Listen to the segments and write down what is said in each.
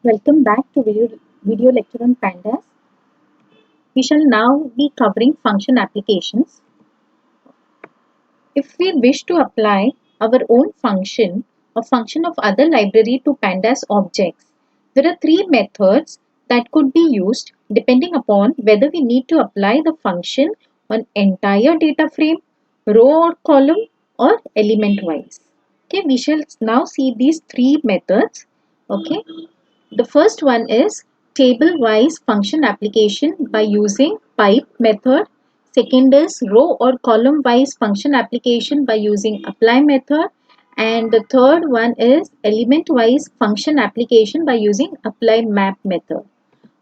Welcome back to video lecture on pandas. We shall now be covering function applications. If we wish to apply our own function or function of other library to pandas objects, there are three methods that could be used depending upon whether we need to apply the function on entire data frame, row or column, or element wise. Okay, we shall now see these three methods. Okay. The first one is table-wise function application by using pipe method. Second is row or column-wise function application by using apply method. And the third one is element-wise function application by using apply map method.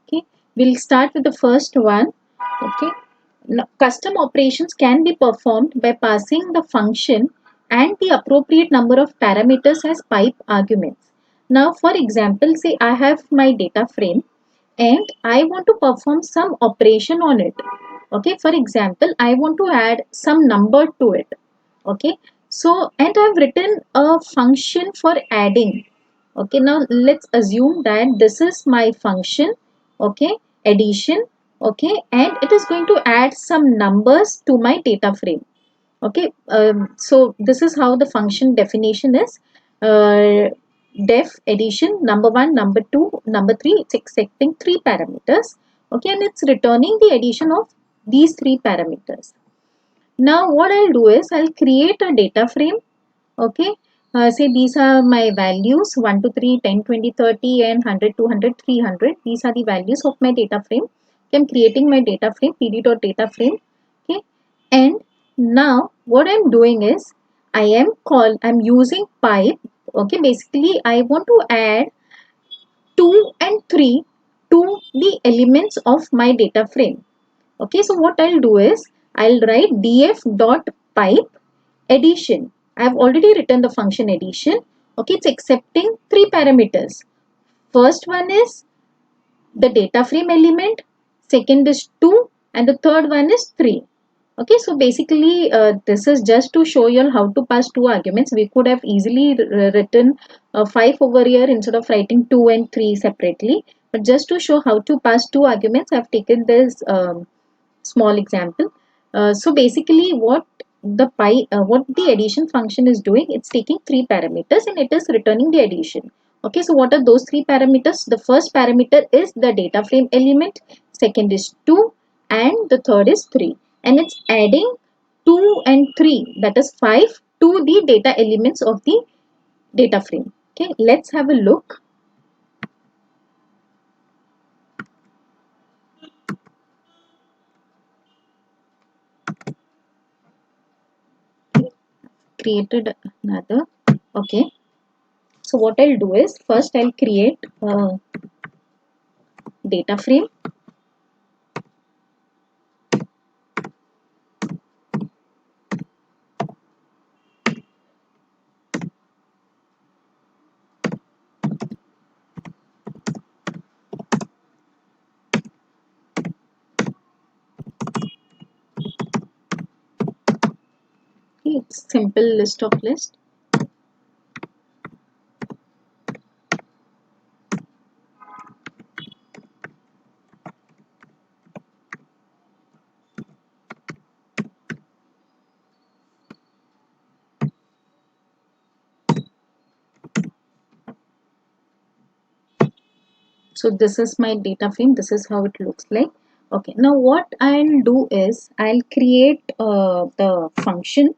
Okay, we'll start with the first one. Okay, now, custom operations can be performed by passing the function and the appropriate number of parameters as pipe arguments. Now, for example, say I have my data frame and I want to perform some operation on it. Okay, for example, I want to add some number to it. Okay, so and I've written a function for adding. Okay, now let's assume that this is my function. Okay, addition. Okay, and it is going to add some numbers to my data frame. Okay, so this is how the function definition is. Def addition number 1, number 2, number 3. It's accepting three parameters. Okay, and it's returning the addition of these three parameters. Now what I'll do is I'll create a data frame. Okay, say these are my values 1 to 3, 10, 20, 30 and 100, 200, 300. These are the values of my data frame. Okay, I'm creating my data frame, pd.data frame. Okay, and now what I'm doing is I'm using pipe. Okay, basically I want to add 2 and 3 to the elements of my data frame. Okay, so what I'll do is I'll write df.pipe addition. I have already written the function addition. Okay, it's accepting three parameters. First one is the data frame element, second is 2 and the third one is 3. Okay, so basically this is just to show you all how to pass two arguments. We could have easily written 5 over here instead of writing 2 and 3 separately. But just to show how to pass two arguments, I have taken this small example. So basically what the addition function is doing, it's taking three parameters and it is returning the addition. Okay, so what are those three parameters? The first parameter is the data frame element, second is 2 and the third is 3, and it's adding 2 and 3, that is 5, to the data elements of the data frame. Okay, let's have a look. Created another. Okay, so what I'll do is first I'll create a data frame. Okay, it's simple list of list. So this is my data frame. This is how it looks like. Okay, now what I'll do is I'll create the function.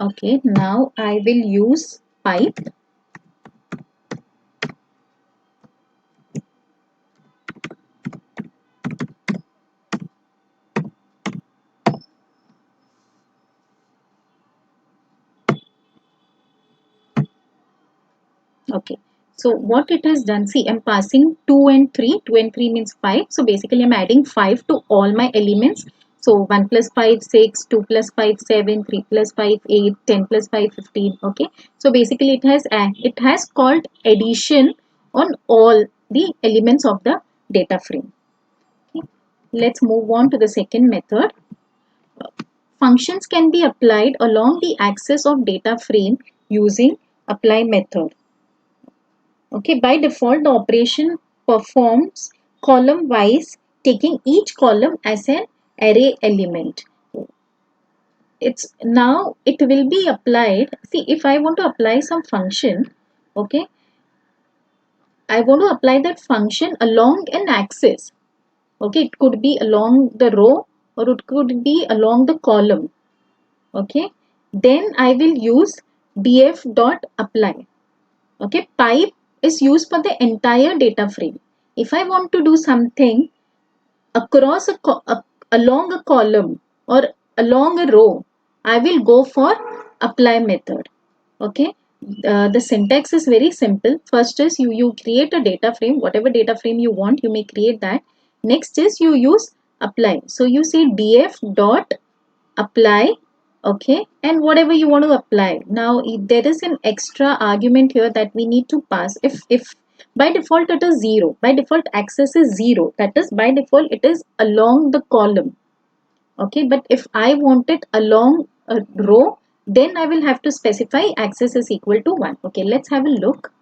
Okay, now I will use pipe. Okay, So what it has done, see, I'm passing 2 and 3. 2 and 3 means 5. So basically I'm adding 5 to all my elements. So 1 plus 5, 6, 2 plus 5, 7, 3 plus 5, 8, 10 plus 5, 15. Okay. So basically it has called addition on all the elements of the data frame. Okay. Let's move on to the second method. Functions can be applied along the axis of data frame using apply method. Okay, by default, the operation performs column wise, taking each column as an array element. It will be applied. See, if I want to apply some function, okay, I want to apply that function along an axis. Okay, it could be along the row or it could be along the column. Okay, then I will use df.apply. Okay, pipe is used for the entire data frame. If I want to do something across along a column or along a row, I will go for apply method. Okay, the syntax is very simple. First is you create a data frame, whatever data frame you want, you may create that. Next is you use apply. So you say df dot apply, okay, and whatever you want to apply. Now there is an extra argument here that we need to pass. If by default it is 0, by default axis is 0, that is by default it is along the column. Okay, but if I want it along a row, then I will have to specify axis is equal to 1. Okay, let's have a look.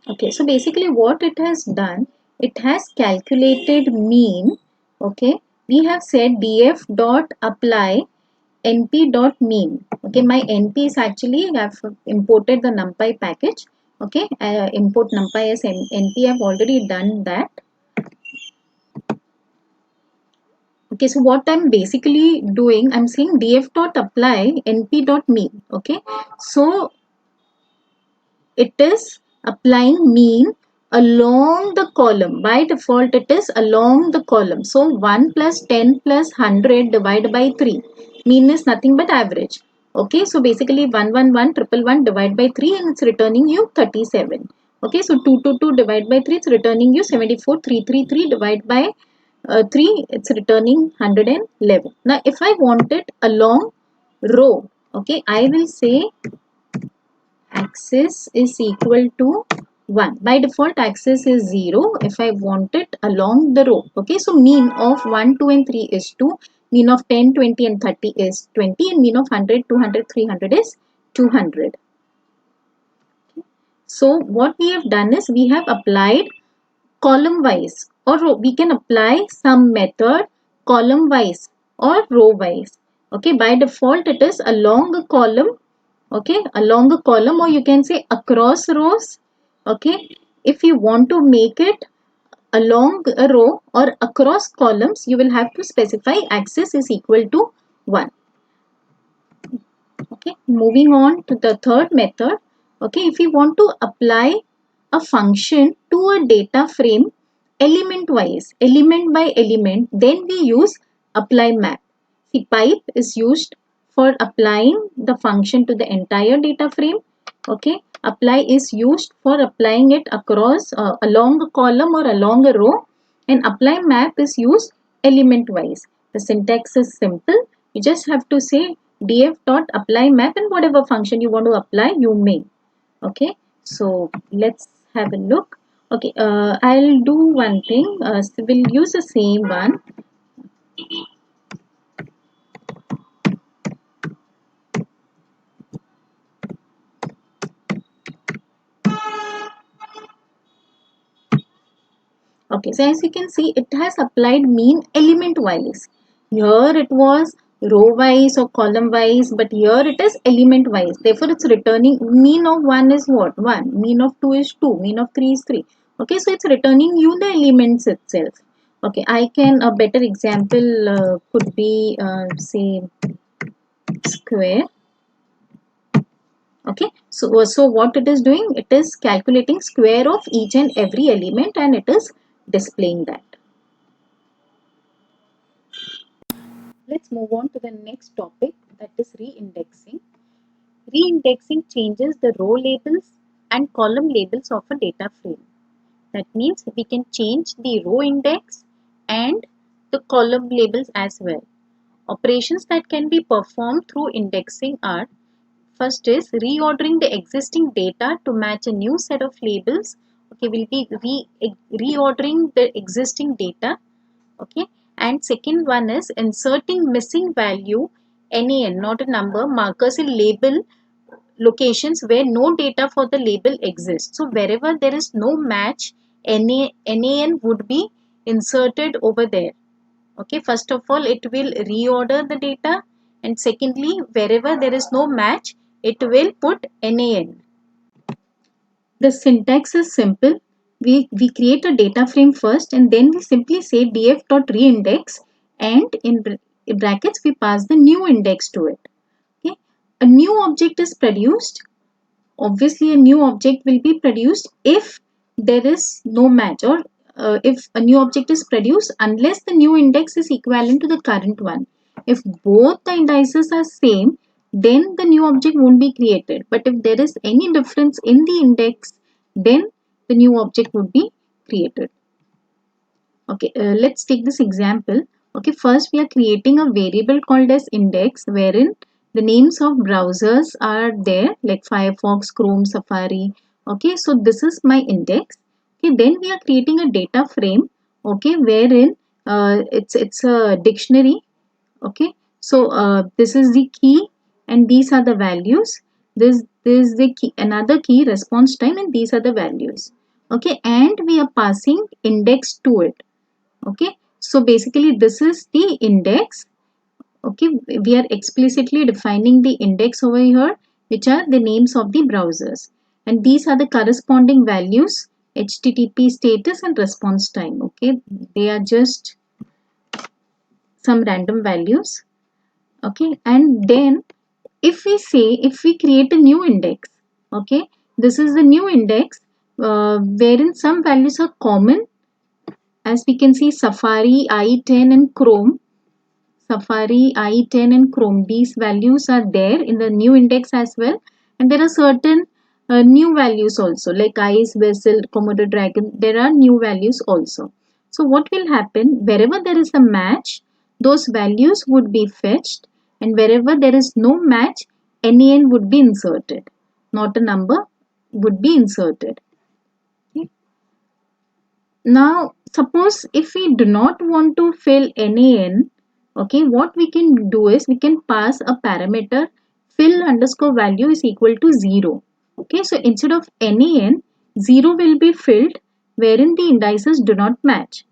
Okay, so basically what it has done, it has calculated mean. Okay, we have said df dot apply np dot mean. Okay, my np is actually, I have imported the numpy package. Okay, import numpy as np. I have already done that. Okay, so what I'm basically doing, I'm saying df dot apply np dot mean. Okay, so it is applying mean along the column. By default, it is along the column. So 1 plus 10 plus 100 divided by 3. Mean is nothing but average. Okay, so basically 111 triple 1 divided by 3 and it's returning you 37. Okay, so 222 divided by 3, it's returning you 74. 333 divided by 3, it's returning 111. Now, if I want it along row, okay, I will say axis is equal to 1. By default, axis is 0 if I want it along the row. Okay, so mean of 1, 2 and 3 is 2. Mean of 10, 20 and 30 is 20. And mean of 100, 200, 300 is 200. So what we have done is we have applied column wise or row. We can apply some method column wise or row wise. Okay, by default it is along a column. Okay, along a column, or you can say across rows. Okay, if you want to make it along a row or across columns, you will have to specify axis is equal to 1. Okay, moving on to the third method. Okay, if you want to apply a function to a data frame element wise, element by element, then we use apply map. See, pipe is used for applying the function to the entire data frame. Okay, apply is used for applying it across along a column or along a row, and apply map is used element wise. The syntax is simple. You just have to say df dot apply map, and whatever function you want to apply, you may. Okay, so let's have a look. Okay, I'll do one thing. So we'll use the same one. Okay, so as you can see, it has applied mean element wise. Here it was row wise or column wise, but here it is element wise. Therefore, it's returning mean of 1 is what? 1. Mean of 2 is 2. Mean of 3 is 3. Okay, so it's returning you the elements itself. Okay, I can, a better example could be say square. Okay, so what it is doing, it is calculating square of each and every element and it is displaying that. Let's move on to the next topic, that is reindexing. Reindexing changes the row labels and column labels of a data frame. That means we can change the row index and the column labels as well. Operations that can be performed through indexing are: first is reordering the existing data to match a new set of labels. Okay, we'll be reordering the existing data. Okay, and second one is inserting missing value NaN, not a number, markers in label locations where no data for the label exists. So wherever there is no match, NaN would be inserted over there. Okay, first of all, it will reorder the data, and secondly, wherever there is no match, it will put NaN. The syntax is simple. We create a data frame first and then we simply say df.reindex, and in brackets we pass the new index to it. Okay. A new object is produced. Obviously, a new object will be produced if there is no match, or if a new object is produced unless the new index is equivalent to the current one. If both the indices are same, then the new object won't be created. But if there is any difference in the index, then the new object would be created. Okay, let's take this example. Okay, first we are creating a variable called as index, wherein the names of browsers are there, like Firefox, Chrome, Safari. Okay, so this is my index. Okay, then we are creating a data frame. Okay, wherein it's a dictionary. Okay, so this is the key and these are the values. This is the key, another key, response time, and these are the values. Okay, and we are passing index to it. Okay, so basically this is the index. Okay, we are explicitly defining the index over here, which are the names of the browsers, and these are the corresponding values: HTTP status and response time. Okay, they are just some random values. Okay, and then if we create a new index, okay, this is the new index wherein some values are common. As we can see, Safari, i10 and Chrome. Safari, i10 and Chrome, these values are there in the new index as well. And there are certain new values also, like Ice, Vessel, Komodo Dragon. There are new values also. So what will happen, wherever there is a match, those values would be fetched, and wherever there is no match, NaN would be inserted. Not a number would be inserted. Okay. Now, suppose if we do not want to fill NaN, okay, what we can do is we can pass a parameter fill underscore value is equal to 0. Okay, so instead of NaN, 0 will be filled wherein the indices do not match.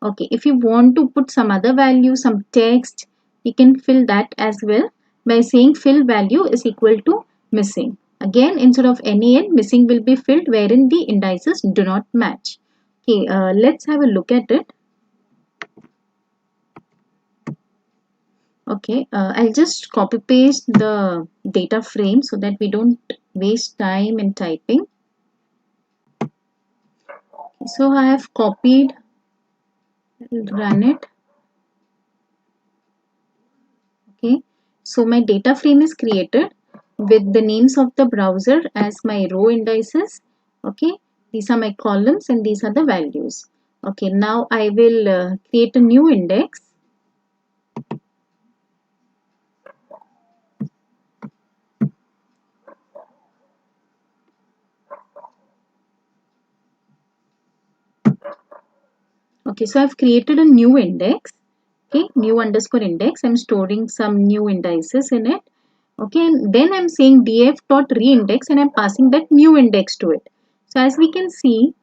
Okay, if you want to put some other value, some text, you can fill that as well by saying fill value is equal to missing. Again, instead of NaN, missing will be filled wherein the indices do not match. Okay, let's have a look at it. Okay, I'll just copy paste the data frame so that we don't waste time in typing. So I have copied, run it. Okay, so my data frame is created with the names of the browser as my row indices. Okay, these are my columns and these are the values. Okay, now I will create a new index. Okay, so I've created a new index. Okay, new underscore index. I'm storing some new indices in it. Okay, and then I'm saying df.reindex and I'm passing that new index to it. So as we can see,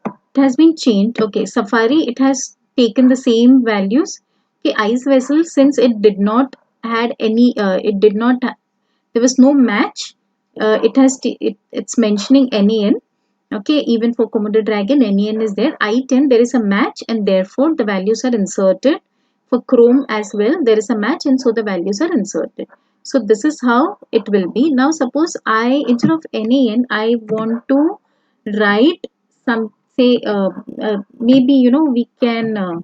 it has been changed. Okay, Safari, it has taken the same values. Okay, Ice Vessel, since it did not had any, there was no match. It's mentioning NaN. Okay, even for Komodo Dragon, NaN is there. i10, there is a match and therefore the values are inserted. For Chrome as well, there is a match and so the values are inserted. So this is how it will be. Now suppose I, instead of NaN, I want to write some, say maybe we can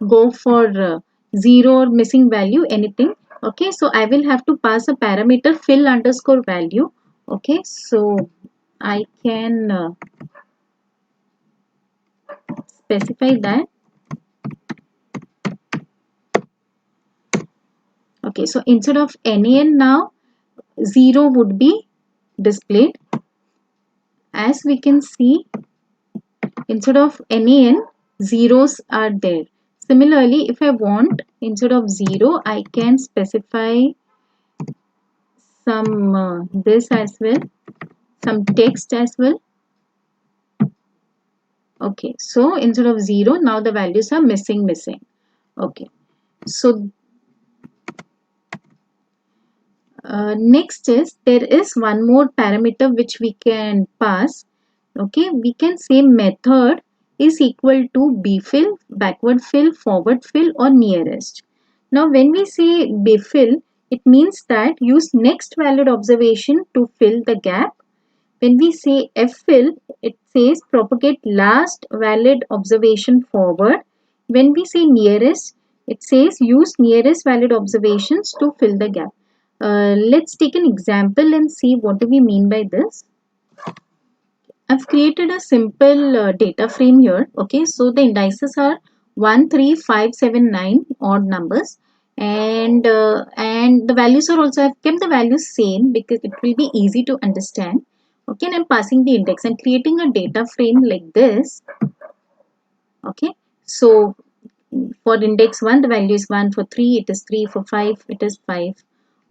go for 0 or missing value, anything. Okay, so I will have to pass a parameter fill underscore value. Okay, so I can specify that. Okay, so instead of NaN now, 0 would be displayed. As we can see, instead of NaN, zeros are there. Similarly, if I want, instead of 0, I can specify some this as well, some text as well. Okay, so instead of 0, now the values are missing. Okay, so next is, there is one more parameter which we can pass. Okay, we can say method is equal to bfill, backward fill, forward fill, or nearest. Now when we say bfill, it means that use next valid observation to fill the gap. When we say ffill, it says propagate last valid observation forward. When we say nearest, it says use nearest valid observations to fill the gap. Let's take an example and see what do we mean by this. I've created a simple data frame here. Okay, so the indices are 1, 3, 5, 7, 9 odd numbers, and the values are also, I've kept the values same because it will be easy to understand. Okay, and I'm passing the index and creating a data frame like this. Okay, so for index 1 the value is 1, for 3 it is 3, for 5 it is 5.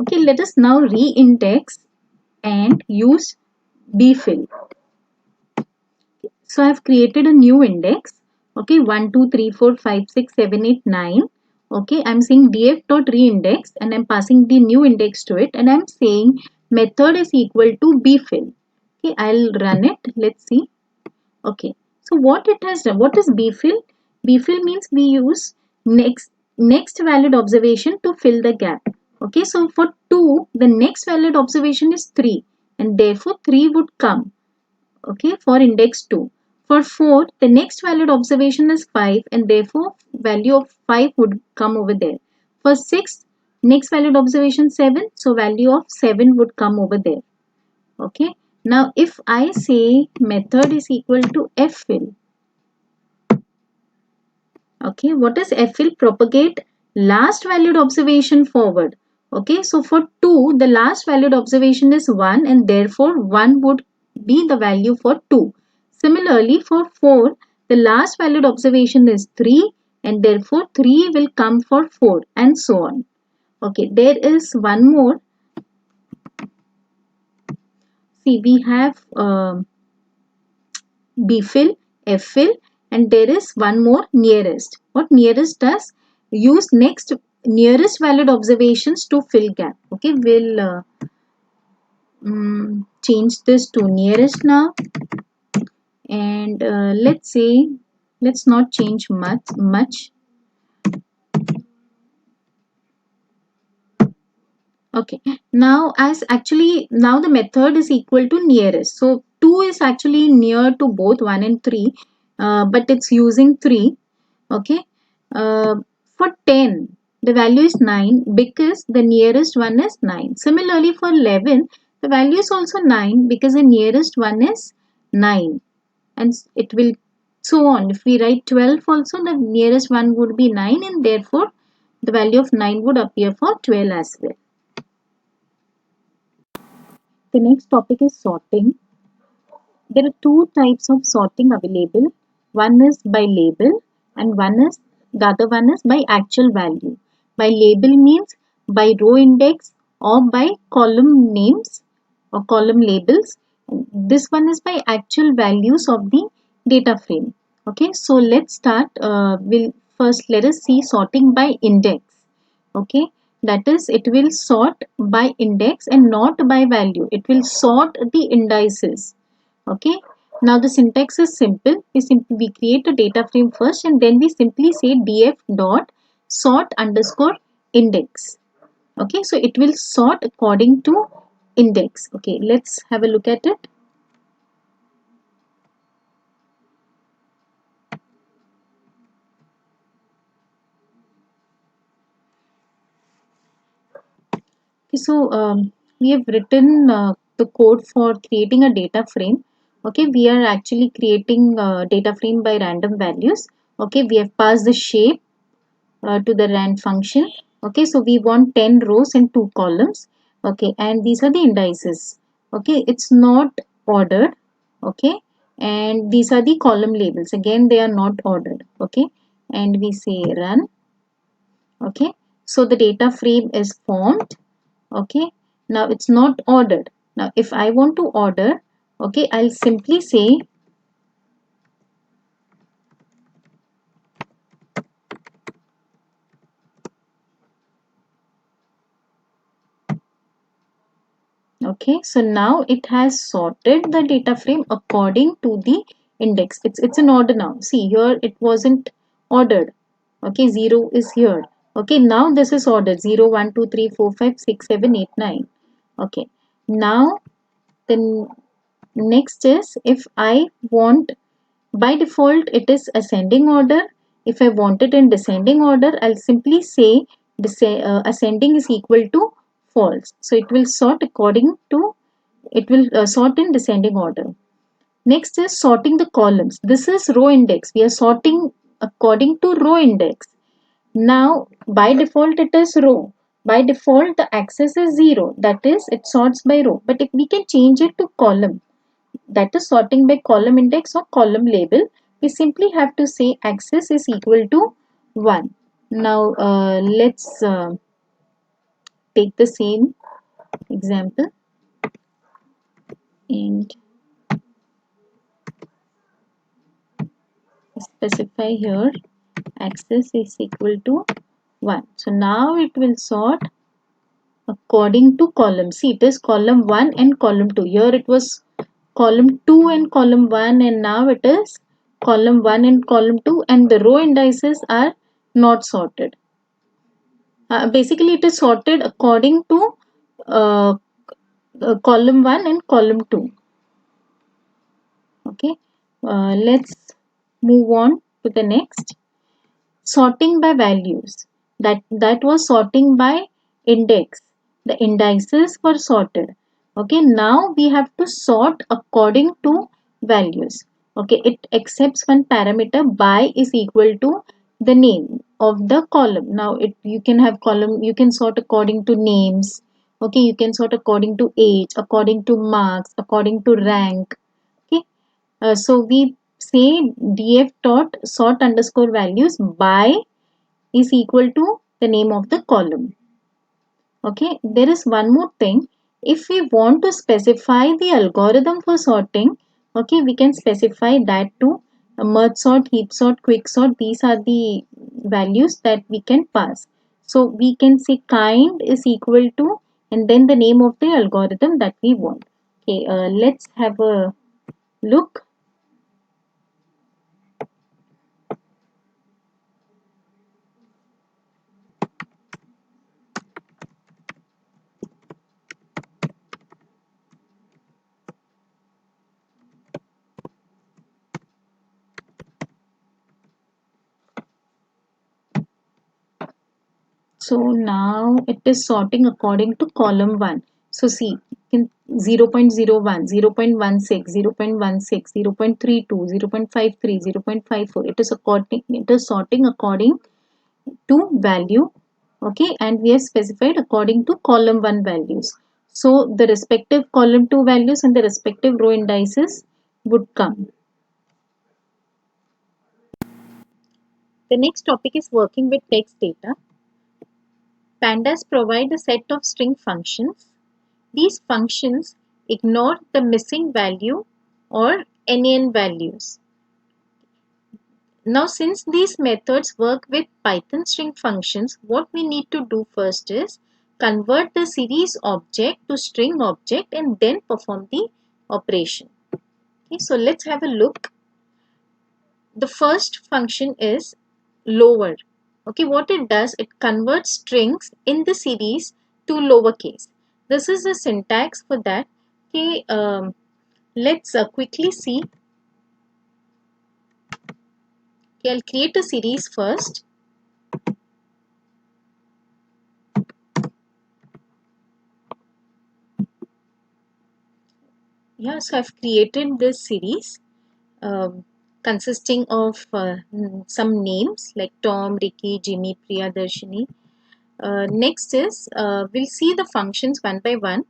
Okay, let us now re-index and use bfill. So I have created a new index. Okay, 1, 2, 3, 4, 5, 6, 7, 8, 9. Okay, I'm saying df.reindex and I'm passing the new index to it, and I'm saying method is equal to bfill. Okay, I'll run it. Let's see. Okay, so what it has done, what is bfill? Bfill means we use next valid observation to fill the gap. Okay, so for 2, the next valid observation is 3, and therefore 3 would come. Okay, for index 2. For 4, the next valid observation is 5, and therefore value of 5 would come over there. For 6, next valid observation 7, so value of 7 would come over there. Okay, now if I say method is equal to ffill. Okay, what is ffill? Propagate last valued observation forward. Okay, so for 2, the last valued observation is 1, and therefore 1 would be the value for 2. Similarly, for 4, the last valued observation is 3, and therefore 3 will come for 4, and so on. Okay, there is one more. See, we have bfill, ffill, and there is one more, nearest. What nearest does? Use nearest valid observations to fill gap. Okay, we'll change this to nearest now, and let's not change much. Okay, now now the method is equal to nearest. So 2 is actually near to both 1 and 3, but it's using 3. Okay, for 10, the value is 9 because the nearest one is 9. Similarly, for 11, the value is also 9 because the nearest one is 9. And it will so on. If we write 12 also, the nearest one would be 9, and therefore the value of 9 would appear for 12 as well. The next topic is sorting. There are two types of sorting available. One is by label, and the other one is by actual value. By label means by row index or by column names or column labels. This one is by actual values of the data frame. Okay, so let's start. Let us see sorting by index. Okay, that is, it will sort by index and not by value. It will sort the indices. Okay, now the syntax is simple. We create a data frame first, and then we simply say df dot sort underscore index. Okay, so it will sort according to index. Okay, let's have a look at it. Okay, so we have written the code for creating a data frame. Okay, we are actually creating a data frame by random values. Okay, we have passed the shape to the rand function. Okay, so we want 10 rows and 2 columns. Okay, and these are the indices. Okay, it's not ordered. Okay, and these are the column labels. Again, they are not ordered. Okay, and we say run. Okay, so the data frame is formed. Okay, now it's not ordered. Now if I want to order, okay, I'll simply say okay, so now it has sorted the data frame according to the index. It's an order now. See here, it wasn't ordered. Okay, 0 is here. Okay, now this is ordered. 0 1 2 3 4 5 6 7 8 9. Okay, now then next is if I want, by default it is ascending order. If I want it in descending order, I'll simply say ascending is equal to false. So it will sort according to, it will sort in descending order. Next is sorting the columns. This is row index. We are sorting according to row index. Now by default it is row. By default the axis is 0. That is, it sorts by row. But if we can change it to column, that is sorting by column index or column label, we simply have to say axis is equal to 1. Now let's take the same example and specify here axis is equal to 1. So now it will sort according to column. See, it is column 1 and column 2. Here it was column 2 and column 1, and now it is column 1 and column 2, and the row indices are not sorted. Basically it is sorted according to uh, column 1 and column 2. Okay, let's move on to the next. Sorting by values. That was sorting by index. The indices were sorted. Okay, now we have to sort according to values. Okay, it accepts one parameter, by is equal to the name of the column. Now it, you can have column, you can sort according to names. Okay, you can sort according to age, according to marks, according to rank. Okay, so we say df dot sort underscore values by is equal to the name of the column. Okay, there is one more thing. If we want to specify the algorithm for sorting, okay, we can specify that too. Merge sort, heap sort, quick sort, these are the values that we can pass. So we can say kind is equal to and then the name of the algorithm that we want. Okay, let's have a look. So now it is sorting according to column 1. So see, in 0 0.01, 0 0.16, 0 0.16, 0 0.32, 0 0.53, 0 0.54. It is sorting according to value. Okay, and we have specified according to column 1 values. So the respective column 2 values and the respective row indices would come. The next topic is working with text data. Pandas provide a set of string functions. These functions ignore the missing value or NaN values. Now, since these methods work with Python string functions, what we need to do first is convert the series object to string object and then perform the operation. Okay, so let's have a look. The first function is lower. Okay, what it does, it converts strings in the series to lowercase. This is the syntax for that. Okay, let's quickly see. Okay, I'll create a series first. Yeah, so I've created this series consisting of some names like Tom, Ricky, Jimmy, Priya, Darshini. Next is we'll see the functions one by one.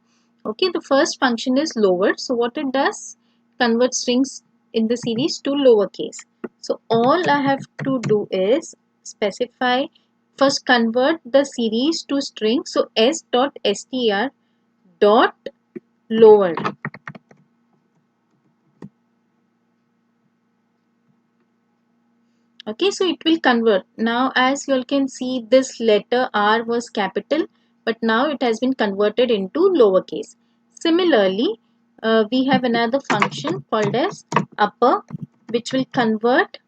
Okay, the first function is lower. So what it does, convert strings in the series to lowercase. So all I have to do is specify, first convert the series to string. So s.str dot lower. Okay, so it will convert. Now as you all can see, this letter R was capital, but now it has been converted into lowercase. Similarly, we have another function called as upper, which will convert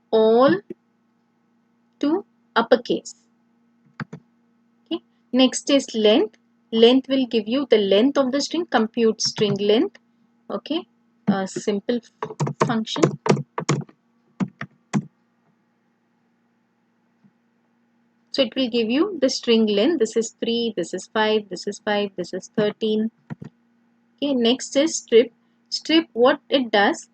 all to uppercase. Okay. Next is length. Length will give you the length of the string, compute string length. Okay, a simple function. So it will give you the string length. This is 3, this is 5, this is 5, this is 13. Okay, next is strip. Strip, what it does,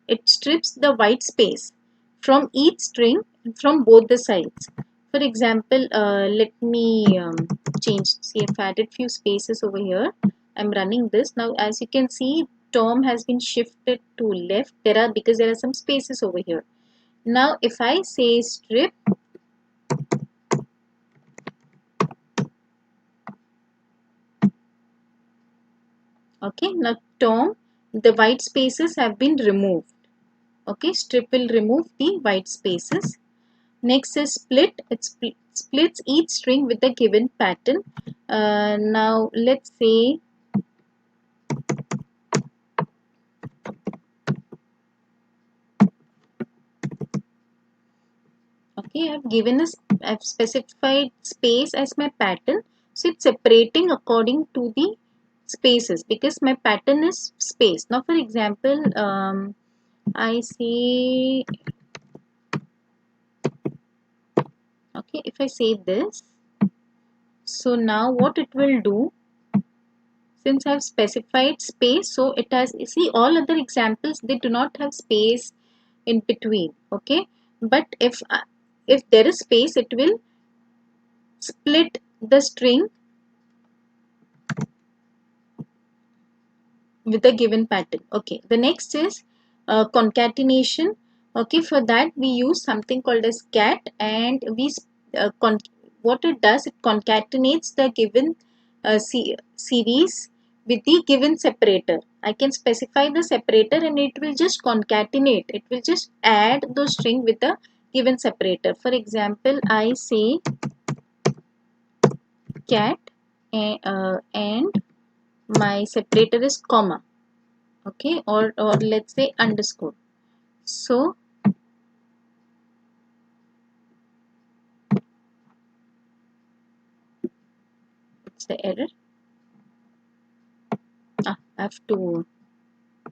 it strips the white space from each string from both the sides. For example, let me change, see, I've added few spaces over here. I'm running this. Now as you can see, Tom has been shifted to left. Because there are some spaces over here. Now if I say strip, okay, now Tom, the white spaces have been removed. Okay, strip will remove the white spaces. Next is split. It splits each string with a given pattern. Now let's say okay, I've specified space as my pattern. So it's separating according to the spaces because my pattern is space. Now for example, I say okay, if I say this, so now what it will do, since I've specified space, so it has, see, all other examples, they do not have space in between. Okay, but if there is space, it will split the string with a given pattern. Okay, the next is concatenation. Okay, for that we use something called as cat, and uh, what it does, it concatenates the given series with the given separator. I can specify the separator and it will just concatenate. It will just add the string with the given separator. For example, I say cat and my separator is comma. Okay, or let's say underscore. So it's the error. I have to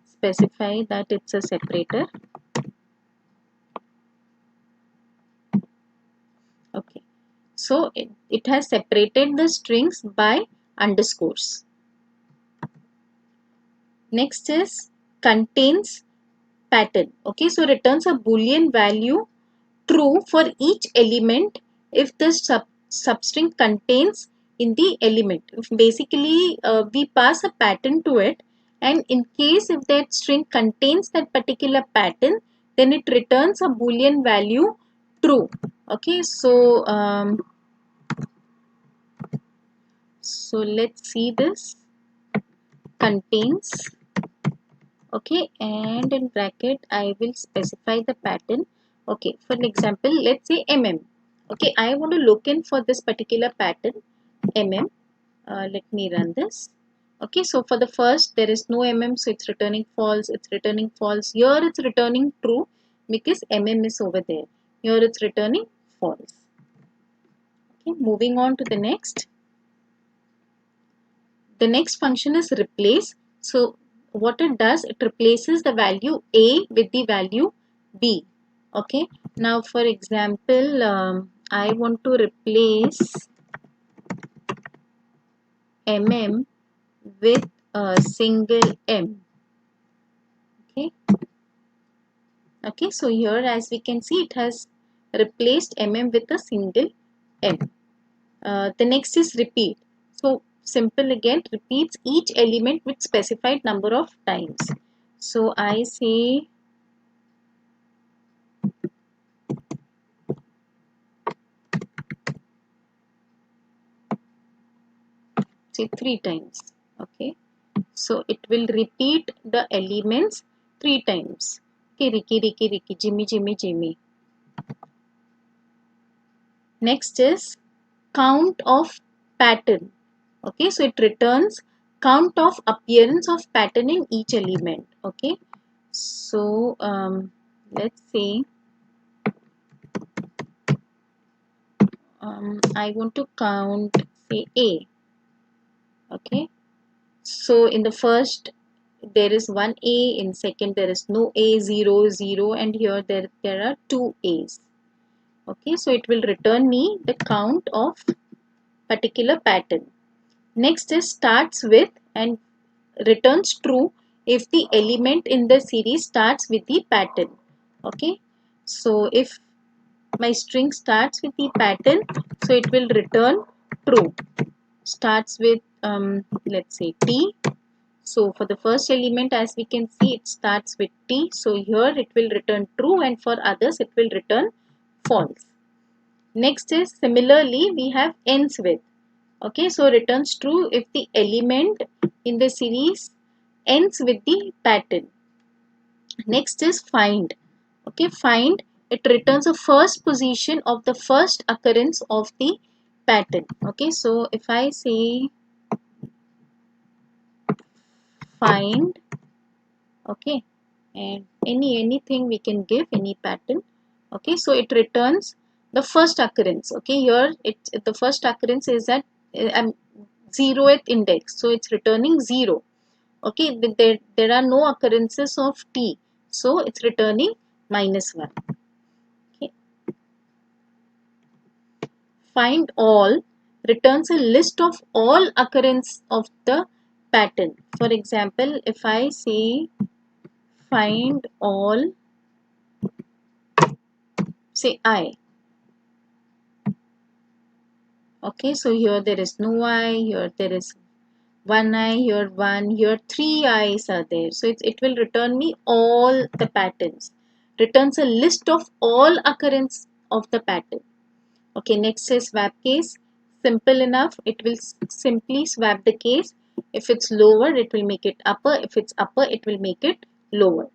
specify that it's a separator. Okay, so it has separated the strings by underscores. Next is contains pattern. Okay, so returns a boolean value true for each element if the substring contains in the element. If basically we pass a pattern to it, and in case if that string contains that particular pattern, then it returns a boolean value true. Okay, so let's see this. Contains, okay, and in bracket I will specify the pattern. Okay, for an example, let's say okay, I want to look in for this particular pattern let me run this. Okay, so for the first there is no so it's returning false. It's returning false. Here it's returning true because is over there. Here it's returning false. Okay, moving on to the next. The next function is replace. So what it does, it replaces the value a with the value b. Okay, now for example, I want to replace with a single m. Okay, so here as we can see, it has replaced with a single m. The next is repeat. So simple again, repeats each element with specified number of times. So I say three times. Okay, so it will repeat the elements three times. Okay, Ricky, Ricky, Ricky, Jimmy, Jimmy, Jimmy. Next is count of pattern. Okay, so it returns count of appearance of pattern in each element. Okay, so let's say I want to count say A. Okay, so in the first there is one A, in second there is no A, 0, 0, and here there are two A's. Okay, so it will return me the count of particular pattern. Next is starts with and returns true if the element in the series starts with the pattern. Okay, so if my string starts with the pattern, so it will return true. Starts with let's say T. So for the first element, as we can see, it starts with T. So here it will return true, and for others it will return false. Next is similarly we have ends with. Okay, so returns true if the element in the series ends with the pattern. Next is find. Okay, find, it returns the first position of the first occurrence of the pattern. Okay, so if I say find, okay, and anything we can give any pattern. Okay, so it returns the first occurrence. Okay, here the first occurrence is at 0th index, so it's returning 0. Okay, there are no occurrences of T, so it's returning -1. Okay. Find all returns a list of all occurrence of the pattern. For example, if I say find all, say I. Okay, so here there is no I, here there is one I, here one, here three I's are there. So it will return me all the patterns. Returns a list of all occurrence of the pattern. Okay, next is swap case. Simple enough. It will simply swap the case. If it's lower, it will make it upper. If it's upper, it will make it lower.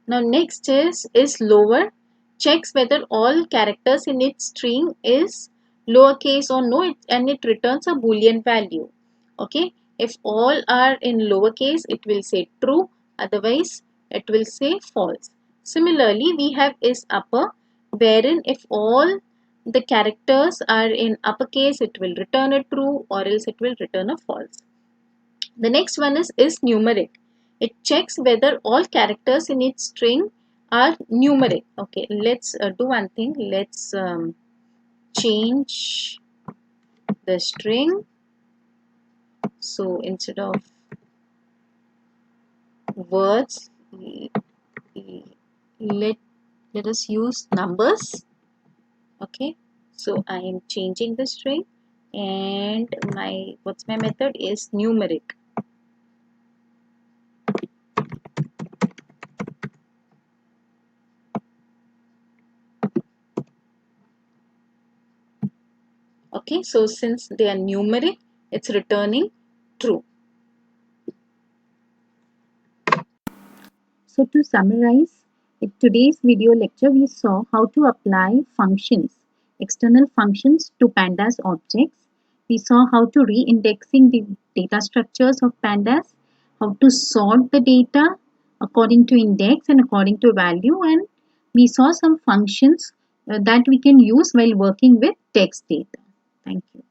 Now next is lower. Checks whether all characters in its string is lowercase or no, and it returns a boolean value. Okay, if all are in lowercase, it will say true. Otherwise, it will say false. Similarly, we have is upper, wherein if all the characters are in uppercase, it will return a true, or else it will return a false. The next one is numeric. It checks whether all characters in its string are numeric. Okay, let's do one thing. Let's change the string. So instead of words, let us use numbers. Okay, so I am changing the string, and what's my method is numeric. Okay, so since they are numeric, it's returning true. So to summarize, in today's video lecture, we saw how to apply functions, external functions to pandas objects. We saw how to re-indexing the data structures of pandas, how to sort the data according to index and according to value, and we saw some functions that we can use while working with text data. Thank you.